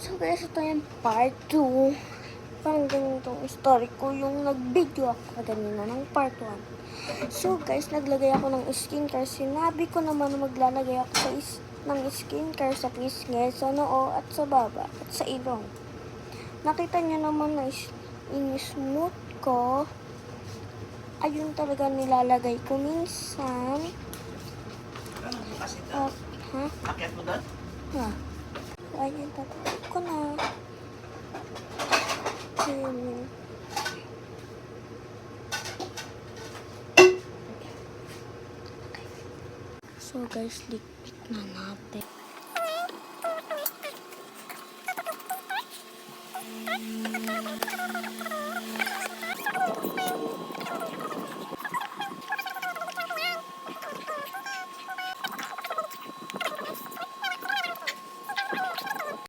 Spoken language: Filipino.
So guys, ito yung part 2. Parang ganitong story ko yung nag-video ako kanina ng part 1. So guys, naglagay ako ng skincare. Sinabi ko naman na maglalagay ako ng skincare sa pisngi, sa noo at sa baba at sa ilong. Nakita niyo naman na in-smooth ko. Ayun talaga nilalagay ko minsan. At, Akyat mo doon? Ayun, tatapos ko na. Ayun. So guys, likpit na natin.